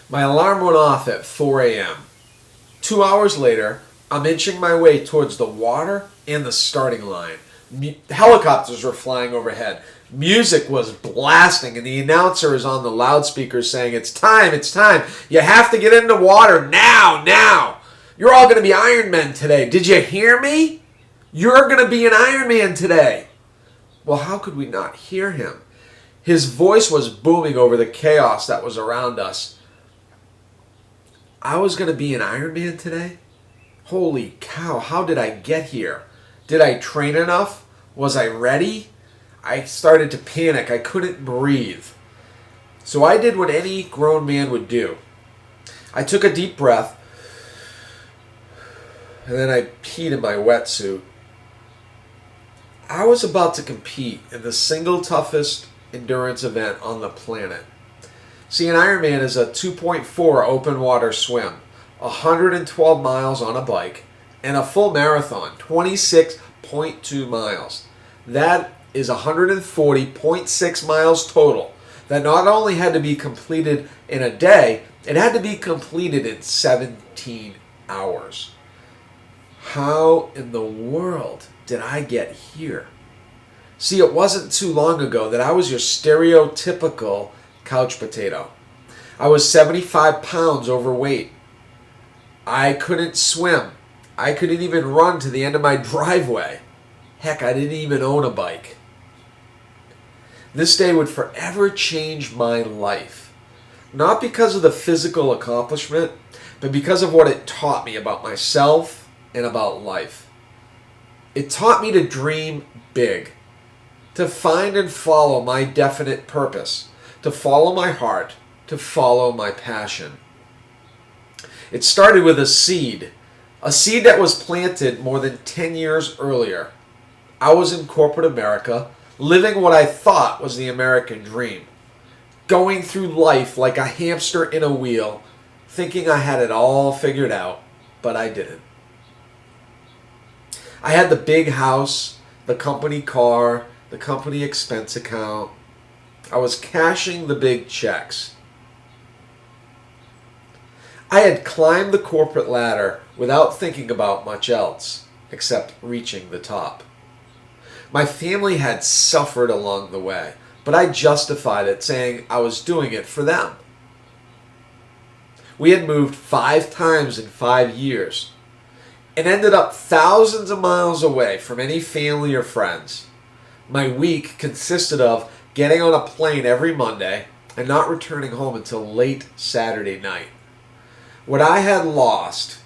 My alarm went off at 4 a.m. 2 hours later, I'm inching my way towards the water and the starting line. Helicopters were flying overhead. Music was blasting, and the announcer is on the loudspeaker saying, "It's time, it's time. You have to get in the water now, now. You're all going to be Iron Men today. Did you hear me? You're going to be an Iron Man today." Well, how could we not hear him? His voice was booming over the chaos that was around us. I was going to be an Iron Man today? Holy cow, how did I get here? Did I train enough? Was I ready? I started to panic. I couldn't breathe. So I did what any grown man would do. I took a deep breath, and then I peed in my wetsuit. I was about to compete in the single toughest endurance event on the planet. See, an Ironman is a 2.4 open water swim, 112 miles on a bike, and a full marathon, 26.2 miles. That is 140.6 miles total. That not only had to be completed in a day, it had to be completed in 17 hours. How in the world did I get here? See, it wasn't too long ago that I was your stereotypical couch potato. I was 75 pounds overweight. I couldn't swim. I couldn't even run to the end of my driveway. Heck, I didn't even own a bike. This day would forever change my life. Not because of the physical accomplishment, but because of what it taught me about myself and about life. It taught me to dream big, to find and follow my definite purpose, to follow my heart, to follow my passion. It started with a seed that was planted more than 10 years earlier. I was in corporate America, living what I thought was the American dream, going through life like a hamster in a wheel, thinking I had it all figured out, but I didn't. I had the big house, the company car, the company expense account. I was cashing the big checks. I had climbed the corporate ladder without thinking about much else, except reaching the top. My family had suffered along the way, but I justified it, saying I was doing it for them. We had moved 5 times in 5 years and ended up thousands of miles away from any family or friends. My week consisted of getting on a plane every Monday and not returning home until late Saturday night. What I had lost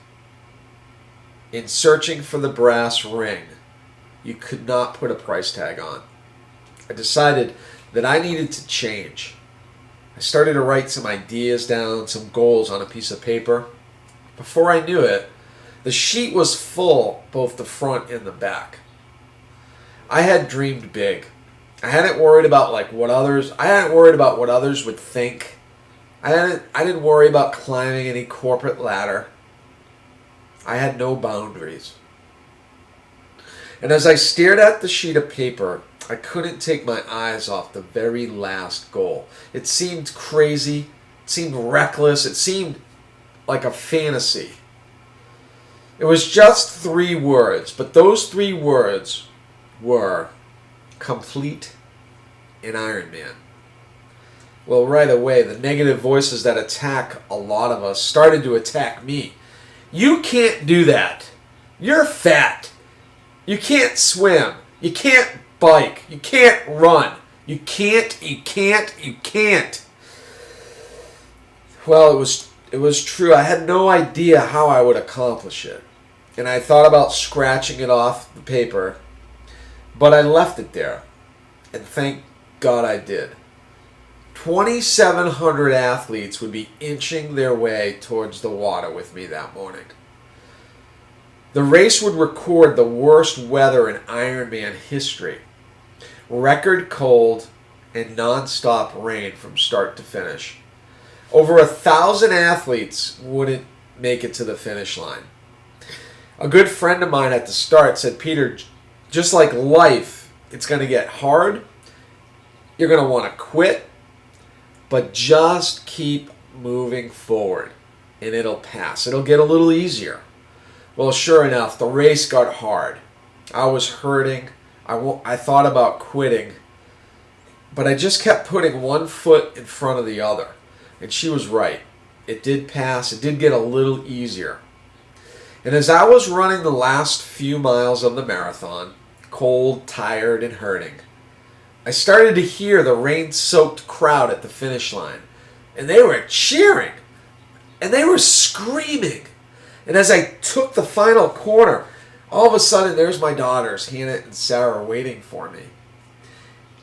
in searching for the brass ring, you could not put a price tag on. I decided that I needed to change. I started to write some ideas down, some goals on a piece of paper. Before I knew it, the sheet was full, both the front and the back. I had dreamed big. I hadn't worried about what others would think. I didn't worry about climbing any corporate ladder. I had no boundaries. And as I stared at the sheet of paper, I couldn't take my eyes off the very last goal. It seemed crazy. It seemed reckless. It seemed like a fantasy. It was just 3 words, but those 3 words were complete an Iron Man. Well, right away, the negative voices that attack a lot of us started to attack me. You can't do that. You're fat. You can't swim. You can't bike. You can't run. You can't. Well, it was true. I had no idea how I would accomplish it. And I thought about scratching it off the paper, but I left it there. And thank God I did. 2,700 athletes would be inching their way towards the water with me that morning. The race would record the worst weather in Ironman history. Record cold and non-stop rain from start to finish. Over 1,000 athletes wouldn't make it to the finish line. A good friend of mine at the start said, "Peter, just like life, it's going to get hard. You're going to want to quit, but just keep moving forward and it'll pass. It'll get a little easier. Well, sure enough, the race got hard. I was hurting. I thought about quitting, but I just kept putting one foot in front of the other. And she was right. It did pass. It did get a little easier. And as I was running the last few miles of the marathon, cold, tired, and hurting, I started to hear the rain-soaked crowd at the finish line. And they were cheering. And they were screaming. And as I took the final corner, all of a sudden there's my daughters, Hannah and Sarah, waiting for me.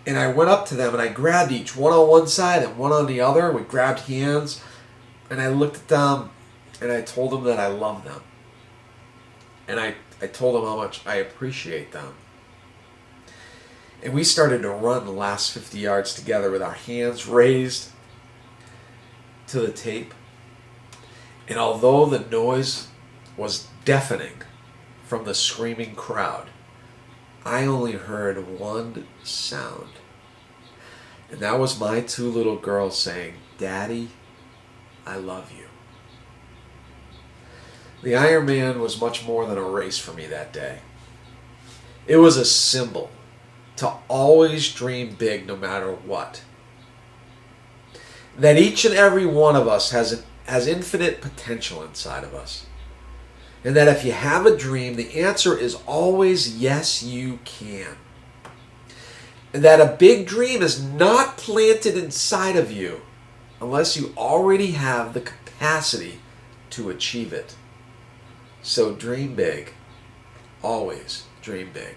And I went up to them and I grabbed each, one on one side and one on the other. We grabbed hands. And I looked at them and I told them that I love them. And I told them how much I appreciate them. And we started to run the last 50 yards together with our hands raised to the tape. And although the noise was deafening from the screaming crowd, I only heard one sound. And that was my two little girls saying, "Daddy, I love you." The Ironman was much more than a race for me that day. It was a symbol to always dream big no matter what. That each and every one of us has infinite potential inside of us. And that if you have a dream, the answer is always yes, you can. And that a big dream is not planted inside of you unless you already have the capacity to achieve it. So dream big. Always dream big.